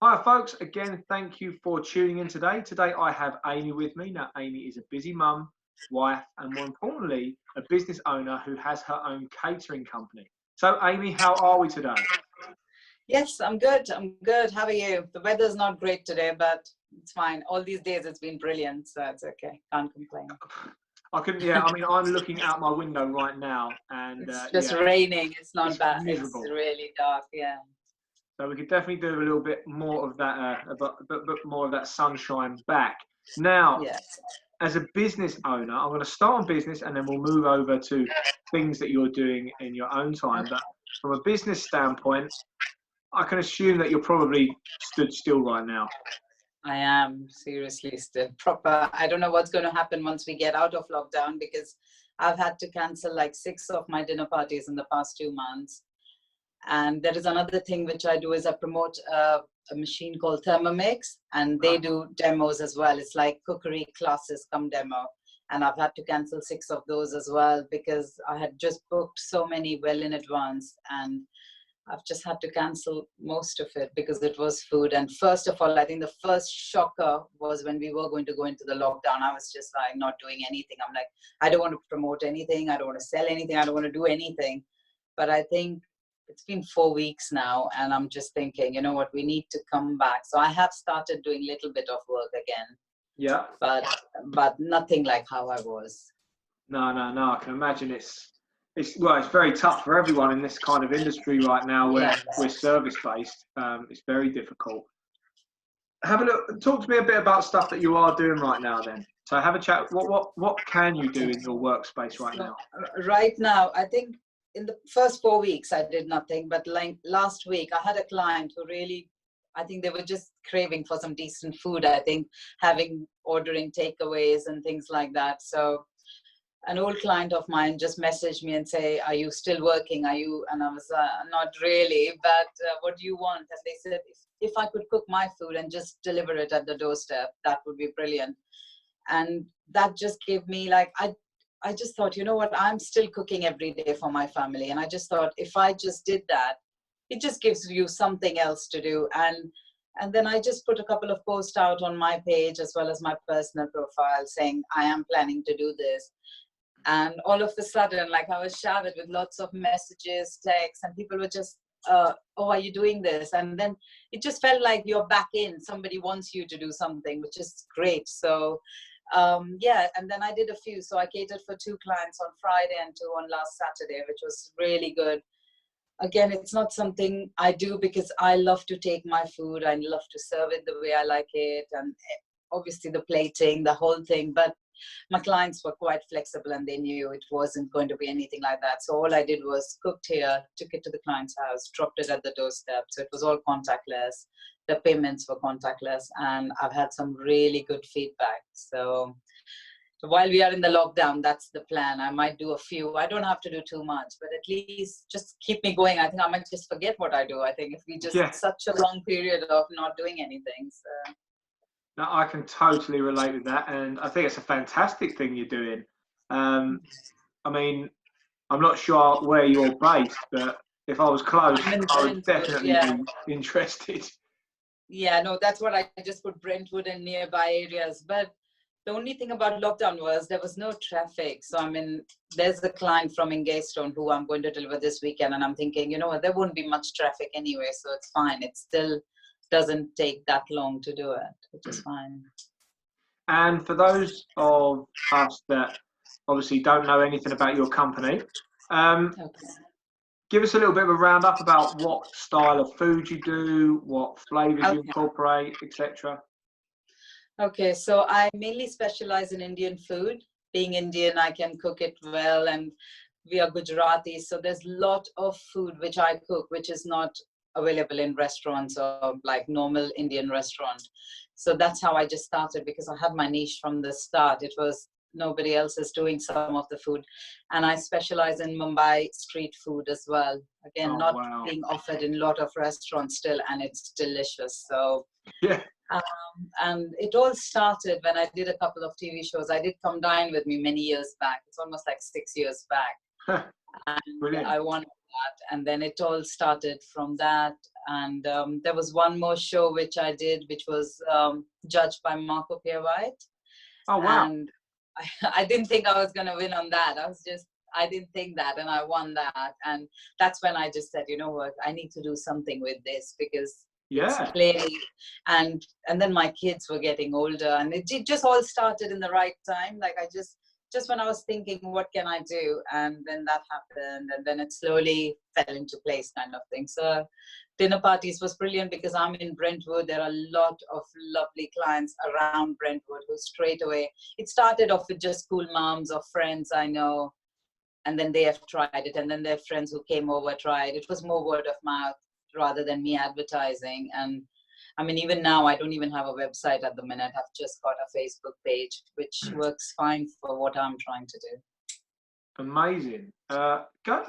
Hi, folks. Again, thank you for tuning in today. Today, I have Amy with me. Now, Amy is a busy mum, wife, and more importantly, a business owner who has her own catering company. So, Amy, how are we today? Yes, I'm good. I'm good. How are you? The weather's not great today, but it's fine. All these days it's been brilliant, so it's okay. Can't complain. I mean, I'm looking out my window right now, and It's just raining. It's not it's bad. miserable. It's really dark. Yeah. So we could definitely do a little bit more of that, a bit more of that sunshine back. Now, Yeah. as a business owner, I'm going to start on business, and then we'll move over to things that you're doing in your own time. Okay. But from a business standpoint, I can assume that you're probably stood still right now. I am seriously still proper. I don't know what's going to happen once we get out of lockdown because I've had to cancel like 6 of my dinner parties in the past 2 months. And there is another thing which I do is I promote a machine called Thermomix, and they do demos as well. It's like cookery classes come demo. And I've had to cancel 6 of those as well because I had just booked so many well in advance, and I've just had to cancel most of it because it was food. And first of all, I think the first shocker was when we were going to go into the lockdown. I was just like not doing anything. I'm like, I don't want to promote anything. I don't want to sell anything. I don't want to do anything. But I think it's been 4 weeks now, and I'm just thinking, you know what, we need to come back. So I have started doing a little bit of work again. Yeah. But nothing like how I was. No. I can imagine it's very tough for everyone in this kind of industry right now where we're service based. It's very difficult. Have a look. Talk to me a bit about stuff that you are doing right now. Then, so have a chat. What can you do in your workspace right now? Right now, I think in the first 4 weeks I did nothing. But like last week, I had a client who really, I think they were just craving for some decent food. I think ordering takeaways and things like that. So an old client of mine just messaged me and say, are you still working? Are you? And I was not really, but what do you want? And they said, if I could cook my food and just deliver it at the doorstep, that would be brilliant. And that just gave me like, I just thought, you know what, I'm still cooking every day for my family. And I just thought, if I just did that, it just gives you something else to do. And then I just put a couple of posts out on my page as well as my personal profile saying, I am planning to do this. And all of a sudden, like I was showered with lots of messages, texts, and people were just, oh, are you doing this? And then it just felt like you're back in. Somebody wants you to do something, which is great. So, and then I did a few. So I catered for 2 clients on Friday and 2 on last Saturday, which was really good. Again, it's not something I do because I love to take my food. I love to serve it the way I like it. And obviously the plating, the whole thing. But my clients were quite flexible and they knew it wasn't going to be anything like that. So all I did was cooked here, took it to the client's house, dropped it at the doorstep. So it was all contactless. The payments were contactless, and I've had some really good feedback. So while we are in the lockdown, that's the plan. I might do a few. I don't have to do too much, but at least just keep me going. I think I might just forget what I do. I think if we just such a long period of not doing anything. So. No, I can totally relate with that, and I think it's a fantastic thing you're doing. I mean, I'm not sure where you're based, but if I was close, I would definitely be interested. Yeah, no, that's what I just put, Brentwood and nearby areas. But the only thing about lockdown was there was no traffic. So, I mean, there's a client from Ingaystone who I'm going to deliver this weekend. And I'm thinking, you know what, there won't be much traffic anyway. So it's fine. It still doesn't take that long to do it, which is fine. And for those of us that obviously don't know anything about your company, give us a little bit of a roundup about what style of food you do, what flavours you incorporate, etc. Okay, so I mainly specialize in Indian food. Being Indian, I can cook it well, and we are Gujarati, so there's a lot of food which I cook, which is not available in restaurants or like normal Indian restaurant. So that's how I just started, because I had my niche from the start. It was nobody else is doing some of the food, and I specialize in Mumbai street food as well. Again, being offered in a lot of restaurants still, and it's delicious. So and it all started when I did a couple of TV shows. I did Come Dine with Me many years back. It's almost like 6 years back. And I won that, and then it all started from that. And there was one more show which I did, which was judged by Marco Pierre White. Oh, wow. And I didn't think I was going to win on that. I didn't think that, and I won that. And that's when I just said, you know what, I need to do something with this, because Yeah. it's playing. And then my kids were getting older, and it just all started in the right time. Like I just when I was thinking, what can I do? And then that happened, and then it slowly fell into place, kind of thing. So dinner parties was brilliant, because I'm in Brentwood. There are a lot of lovely clients around Brentwood who straight away, it started off with just school moms or friends I know, and then they have tried it, and then their friends who came over tried. It was more word of mouth rather than me advertising. And I mean, even now, I don't even have a website at the minute. I've just got a Facebook page, which works fine for what I'm trying to do. Amazing.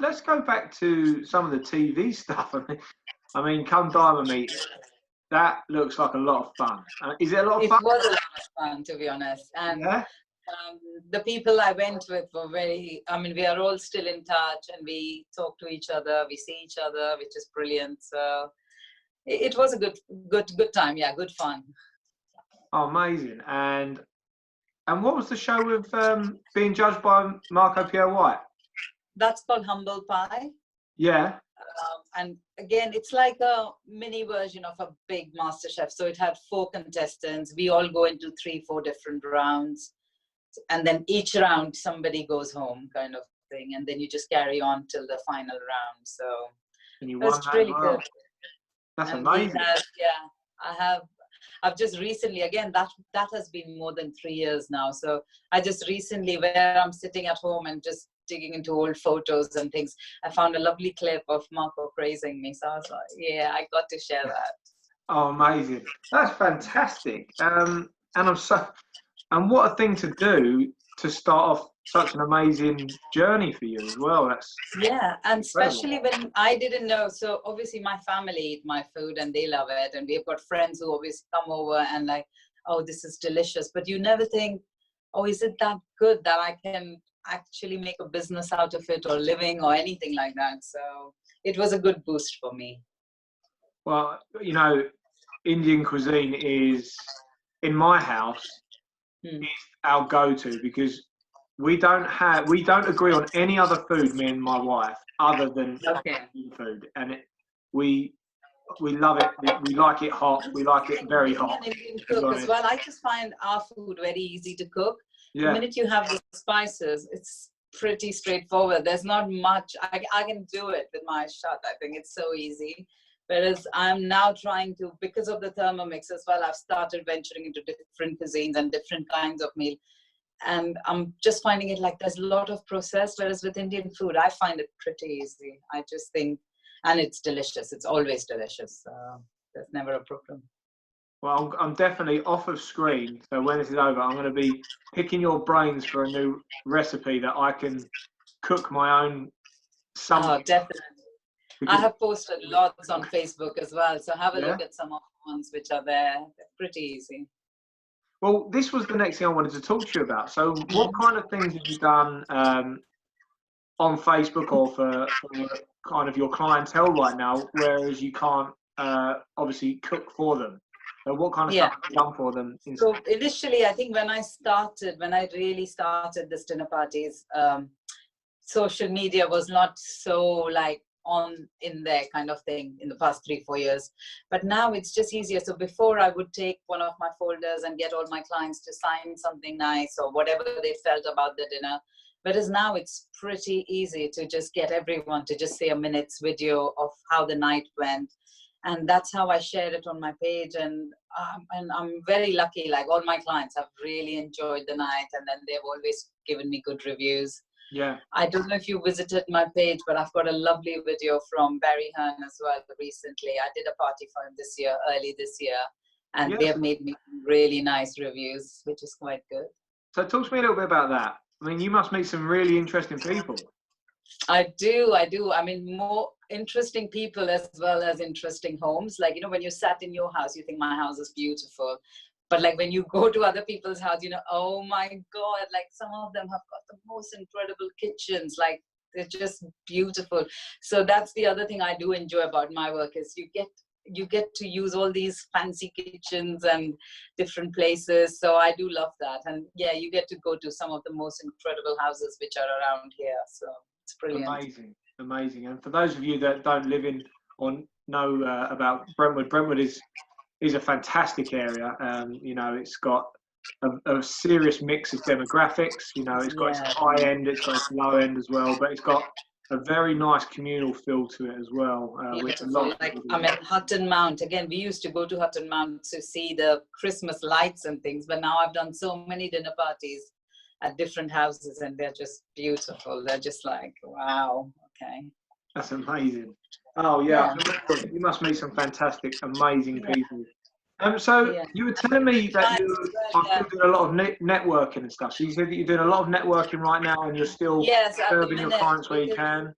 Let's go back to some of the TV stuff. I mean, Come Dine With Me, that looks like a lot of fun. Is it a lot of fun? It was a lot of fun, to be honest. And yeah? The people I went with were we are all still in touch, and we talk to each other, we see each other, which is brilliant. So it was a good time. Yeah, good fun. Oh, amazing. And what was the show with being judged by Marco Pierre White? That's called Humble Pie. Yeah. And again, it's like a mini version of a big MasterChef. So it had 4 contestants. We all go into 3-4 different rounds. And then each round, somebody goes home, kind of thing. And then you just carry on till the final round. So and you won that's really good. That's and amazing. I've just recently, again, that has been more than 3 years now. So I just recently, where I'm sitting at home and just digging into old photos and things, I found a lovely clip of Marco praising me. So I was like, yeah, I got to share that. Oh, amazing. That's fantastic. And what a thing to do to start off such an amazing journey for you as well. That's and incredible. Especially when I didn't know. So obviously my family eat my food and they love it. And we've got friends who always come over and like, oh, this is delicious. But you never think, oh, is it that good that I can actually make a business out of it or living or anything like that? So it was a good boost for me. Well, you know, Indian cuisine is, in my house, is our go-to, because we don't agree on any other food, me and my wife, other than Indian food, and we love it. We like it hot. We like it very hot. Indian cook as well. I just find our food very easy to cook. Yeah. The minute you have the spices, it's pretty straightforward. There's not much. I can do it with my eyes shut. I think it's so easy. Whereas I'm now trying to, because of the Thermomix as well, I've started venturing into different cuisines and different kinds of meal. And I'm just finding it like there's a lot of process. Whereas with Indian food, I find it pretty easy. I just think, and it's delicious. It's always delicious. There's never a problem. Well, I'm definitely off of screen. So when this is over, I'm going to be picking your brains for a new recipe that I can cook my own something. Oh, definitely. I have posted lots on Facebook as well, so have a look at some of the ones which are there. They're pretty easy. Well, this was the next thing I wanted to talk to you about. So what kind of things have you done on Facebook or for kind of your clientele right now, whereas you can't obviously cook for them? So what kind of stuff have you done for them? So initially, I think when I really started this dinner parties, social media was not so like on in there kind of thing in the past 3-4 years, but now it's just easier. So before I would take one of my folders and get all my clients to sign something nice or whatever they felt about the dinner, whereas now it's pretty easy to just get everyone to just say a minute's video of how the night went, and that's how I shared it on my page. And I'm very lucky, like all my clients have really enjoyed the night, and then they've always given me good reviews. Yeah. I don't know if you visited my page, but I've got a lovely video from Barry Hearn as well recently. I did a party for him early this year, and they have made me really nice reviews, which is quite good. So talk to me a little bit about that. I mean, you must meet some really interesting people. I do. I mean, more interesting people as well as interesting homes. Like, you know, when you sat in your house, you think my house is beautiful. But like when you go to other people's house, you know, oh my God, like some of them have got the most incredible kitchens. Like they're just beautiful. So that's the other thing I do enjoy about my work is you get to use all these fancy kitchens and different places. So I do love that. And yeah, you get to go to some of the most incredible houses which are around here. So it's brilliant. Amazing. And for those of you that don't live in or know about Brentwood, Brentwood is a fantastic area. You know, it's got a serious mix of demographics. You know, it's got its high end, it's got its low end as well, but it's got a very nice communal feel to it as well. Beautiful. Like, I mean, Hutton Mount, again, we used to go to Hutton Mount to see the Christmas lights and things, but now I've done so many dinner parties at different houses and they're just beautiful. They're just like, wow, okay. That's amazing. Oh, yeah. You must meet some fantastic, amazing people. You were telling me that you are doing a lot of networking and stuff. So you said that you're doing a lot of networking right now and you're still serving your clients where you can.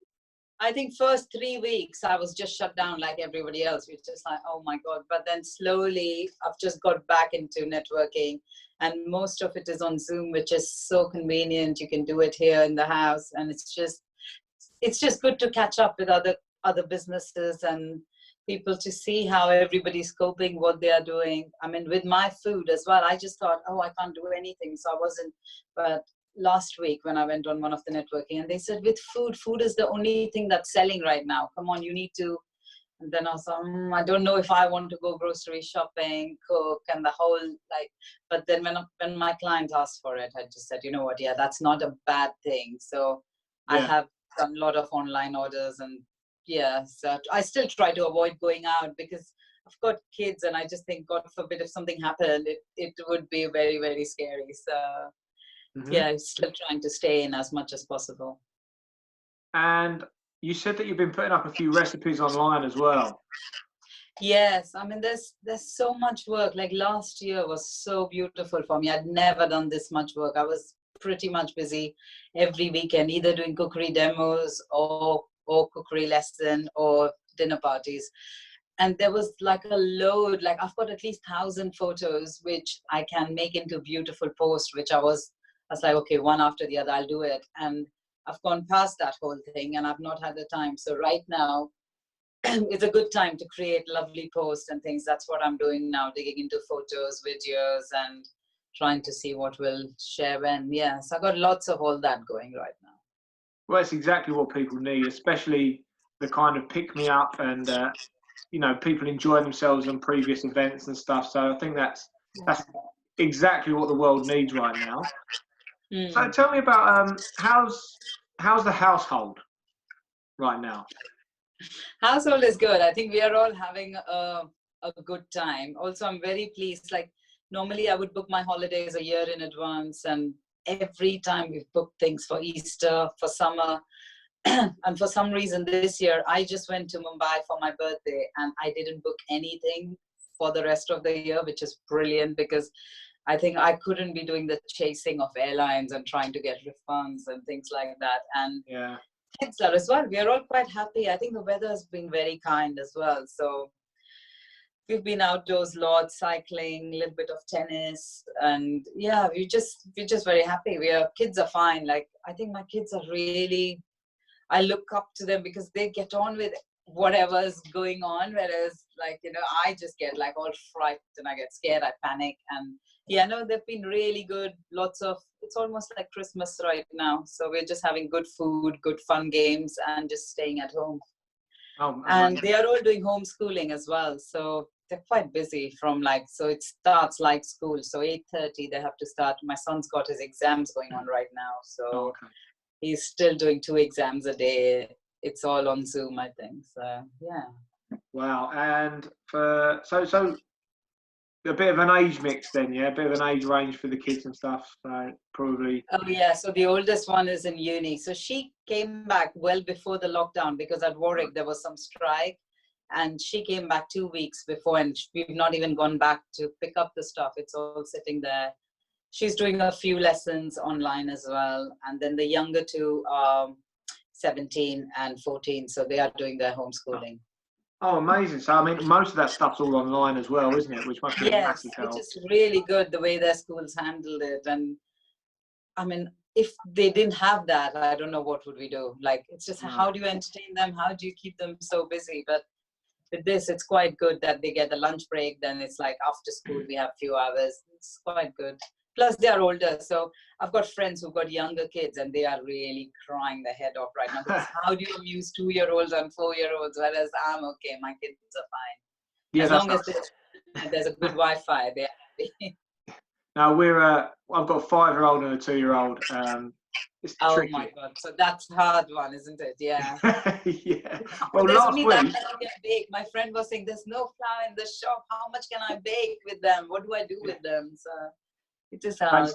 I think first 3 weeks I was just shut down like everybody else. We were just like, oh my God. But then slowly I've just got back into networking and most of it is on Zoom, which is so convenient. You can do it here in the house. And it's just good to catch up with other businesses and people to see how everybody's coping, what they are doing. I mean, with my food as well, I just thought, oh, I can't do anything. So I wasn't, but last week when I went on one of the networking and they said, with food is the only thing that's selling right now. Come on, you need to. And then I was like, I don't know if I want to go grocery shopping, cook and the whole but then when my client asked for it, I just said, you know what, yeah, that's not a bad thing. So I have done a lot of online orders and so I still try to avoid going out because I've got kids and I just think, God forbid, if something happened, it would be very, very scary. So I'm still trying to stay in as much as possible. And you said that you've been putting up a few recipes online as well. Yes, I mean, there's so much work. Like last year was so beautiful for me. I'd never done this much work. I was pretty much busy every weekend, either doing cookery demos or cookery lesson or dinner parties. And there was like a load, like I've got at least 1,000 photos, which I can make into beautiful posts, which I was like, okay, one after the other, I'll do it. And I've gone past that whole thing and I've not had the time. So right now, it's a good time to create lovely posts and things. That's what I'm doing now, digging into photos, videos, and trying to see what we'll share when. So I've got lots of all that going right now. Well, it's exactly what people need, especially the kind of pick-me-up and, you know, people enjoy themselves on previous events and stuff. So I think that's exactly what the world needs right now. So tell me about how's the household right now? Household is good. I think we are all having a good time. Also, I'm very pleased. Like normally I would book my holidays a year in advance and every time we've booked things for Easter, for summer. And for some reason this year, I just went to Mumbai for my birthday and I didn't book anything for the rest of the year, which is brilliant because I think I couldn't be doing the chasing of airlines and trying to get refunds and things like that. And kids are as well. We are all quite happy. I think the weather has been very kind as well. So we've been outdoors lots, cycling, a little bit of tennis, and we're just very happy. Kids are fine. Like I think my kids are really, I look up to them because they get on with whatever's going on, whereas like, you know, I just get like all frightened and I get scared, I panic. And they've been really good. It's almost like Christmas right now. So we're just having good food, good fun games, and just staying at home. And they are all doing homeschooling as well. So they're quite busy so it starts like school. So 8:30 they have to start. My son's got his exams going on right now. So he's still doing 2 exams a day. It's all on Zoom, I think. So Wow. And so a bit of an age mix then, a bit of an age range for the kids and stuff. So probably. Oh yeah. So the oldest one is in uni. So she came back well before the lockdown because at Warwick there was some strike. And she came back 2 weeks before, and we've not even gone back to pick up the stuff. It's all sitting there. She's doing a few lessons online as well. And then the younger two are 17 and 14. So they are doing their homeschooling. Oh, amazing. So, I mean, most of that stuff's all online as well, isn't it? Which must be a massive help. Which is really good, the way their schools handled it. And I mean, if they didn't have that, I don't know what would we do. Like, it's just, No. how do you entertain them? How do you keep them so busy? But with this, it's quite good that they get the lunch break. Then it's like after school, we have a few hours. It's quite good. Plus, they are older. So I've got friends who've got younger kids and they are really crying their head off right now. Because how do you amuse 2-year-olds and 4-year-olds? Whereas I'm okay. My kids are fine. Yeah, As long as there's a good Wi-Fi, they're happy. Now I've got a 5-year-old and a 2-year-old. It's Oh tricky. my God. So that's a hard one, isn't it? Yeah. Yeah. Well, There's last only week. that much I can bake. My friend was saying, there's no flour in the shop. How much can I bake with them? What do I do with them? So it is hard.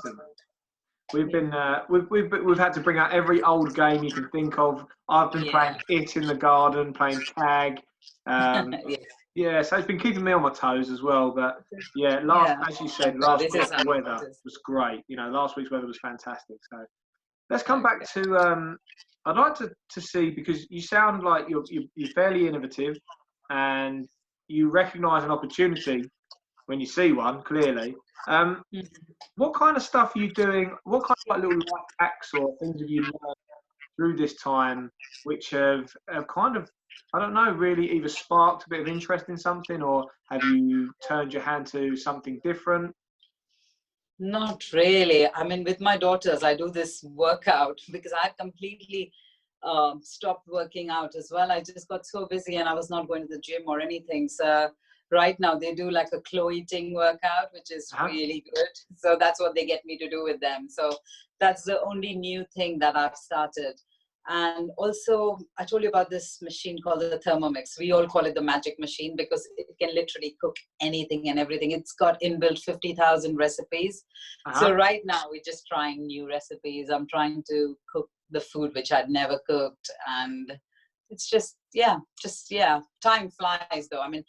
We've been we've had to bring out every old game you can think of. I've been playing it in the garden, playing tag. Yes. Yeah, so it's been keeping me on my toes as well. But yeah, as you said, last week's weather was great. You know, last week's weather was fantastic. So let's come back to. I'd like to see, because you sound like you're fairly innovative, and you recognise an opportunity when you see one. Clearly, what kind of stuff are you doing? What kind of like little life hacks or things have you learned through this time, which have kind of, I don't know, really either sparked a bit of interest in something, or have you turned your hand to something different? Not really. I mean, with my daughters, I do this workout because I completely stopped working out as well. I just got so busy and I was not going to the gym or anything. So right now they do like a Chloe Ting workout, which is really good. So that's what they get me to do with them. So that's the only new thing that I've started. And also, I told you about this machine called the Thermomix. We all call it the magic machine because it can literally cook anything and everything. It's got inbuilt 50,000 recipes. So right now, we're just trying new recipes. I'm trying to cook the food which I'd never cooked. And it's just, time flies though. I mean,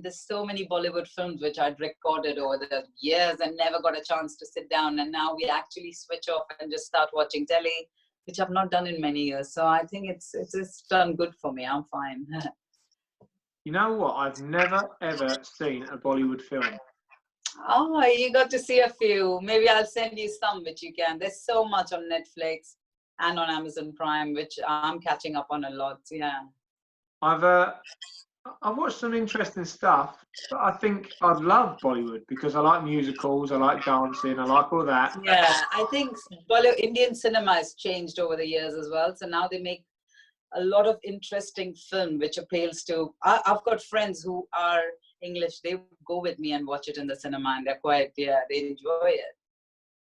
there's so many Bollywood films which I'd recorded over the years and never got a chance to sit down. And now we actually switch off and just start watching telly, which I've not done in many years. So I think it's done good for me. I'm fine. You know what? I've never, ever seen a Bollywood film. Oh, you got to see a few. Maybe I'll send you some which you can. There's so much on Netflix and on Amazon Prime, which I'm catching up on a lot. Yeah. I've watched some interesting stuff, but I think I'd love Bollywood because I like musicals, I like dancing, I like all that. Yeah, I think Indian cinema has changed over the years as well. So now they make a lot of interesting film which appeals to. I've got friends who are English. They go with me and watch it in the cinema, and they enjoy it.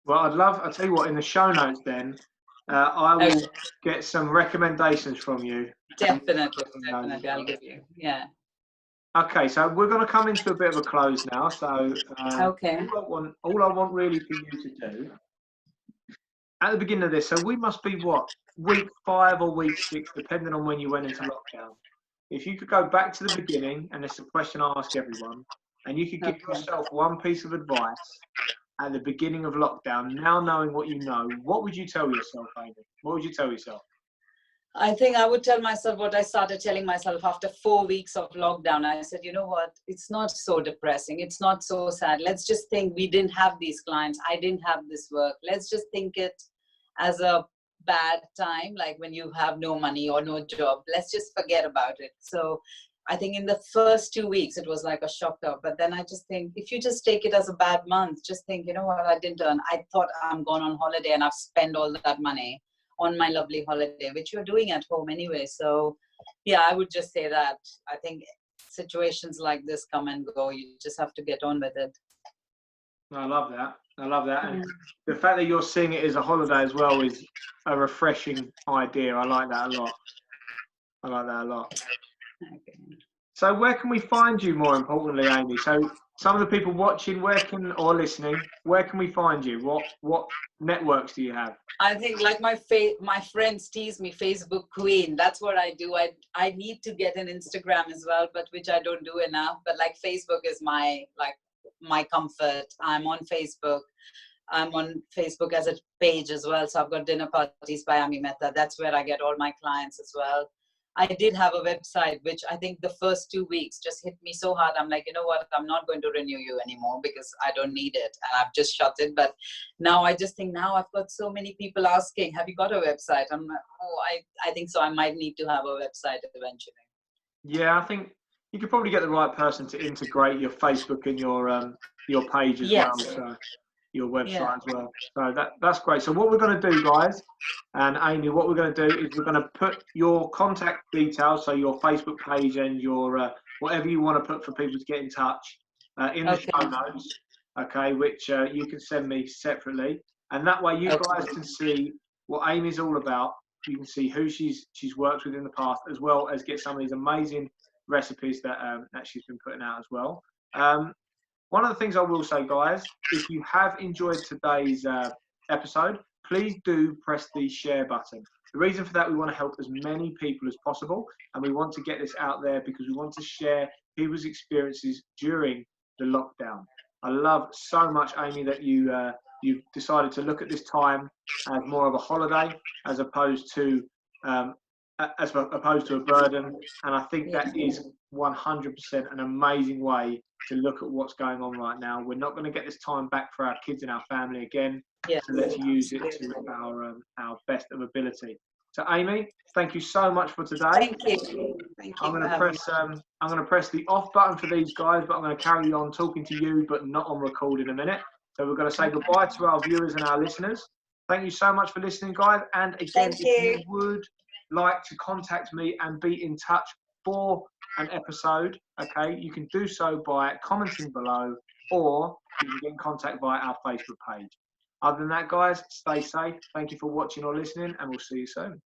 Well, I'll tell you what, in the show notes then, I will get some recommendations from you. Definitely, I'll give you. Yeah. Okay, so we're going to come into a bit of a close now. So okay. all I want really for you to do at the beginning of this. So we must be what, week 5 or week 6, depending on when you went into lockdown. If you could go back to the beginning, and it's a question I ask everyone, and you could give yourself one piece of advice at the beginning of lockdown, now knowing what you know, what would you tell yourself, Amy? What would you tell yourself? I think I would tell myself what I started telling myself after 4 weeks of lockdown. I said, you know what? It's not so depressing. It's not so sad. Let's just think we didn't have these clients. I didn't have this work. Let's just think it as a bad time, like when you have no money or no job. Let's just forget about it. So I think in the first 2 weeks, it was like a shocker. But then I just think, if you just take it as a bad month, just think, you know what, I didn't earn. I thought I'm gone on holiday and I've spent all that money on my lovely holiday, which you're doing at home anyway. So yeah, I would just say that. I think situations like this come and go. You just have to get on with it. I love that. And the fact that you're seeing it as a holiday as well is a refreshing idea. I like that a lot. Okay. So where can we find you, more importantly, Amy? So some of the people watching, or listening, where can we find you? What networks do you have? I think, like my friends tease me, Facebook Queen. That's what I do. I need to get an Instagram as well, but which I don't do enough. But like Facebook is my comfort. I'm on Facebook. I'm on Facebook as a page as well. So I've got Dinner Parties by Ami Mehta. That's where I get all my clients as well. I did have a website, which I think the first 2 weeks just hit me so hard. I'm like, you know what? I'm not going to renew you anymore because I don't need it. And I've just shut it. But now I just think now I've got so many people asking, have you got a website? I'm like, oh, I think so. I might need to have a website eventually. Yeah, I think you could probably get the right person to integrate your Facebook and your page as Yes. well. So your website Yeah. as well. So that's great. So what we're going to do, guys, and Amy, what we're going to do is we're going to put your contact details, so your Facebook page and your whatever you want to put for people to get in touch, in the show notes, okay, which you can send me separately, and that way you guys can see what Amy's all about. You can see who she's worked with in the past, as well as get some of these amazing recipes that that she's been putting out as well. One of the things I will say, guys, if you have enjoyed today's episode, please do press the share button. The reason for that, we want to help as many people as possible, and we want to get this out there because we want to share people's experiences during the lockdown. I love so much, Amy, that you've decided to look at this time as more of a holiday as opposed to a burden, and I think that is 100% an amazing way to look at what's going on right now. We're not going to get this time back for our kids and our family again, so let's use it to our best of ability. So, Amy, thank you so much for today. Thank you. I'm going to press the off button for these guys, but I'm going to carry on talking to you, but not on record in a minute. So we're going to say goodbye to our viewers and our listeners. Thank you so much for listening, guys. And again, if you would like to contact me and be in touch for an episode, okay, you can do so by commenting below, or you can get in contact via our Facebook page. Other than that, guys, stay safe. Thank you for watching or listening, and we'll see you soon.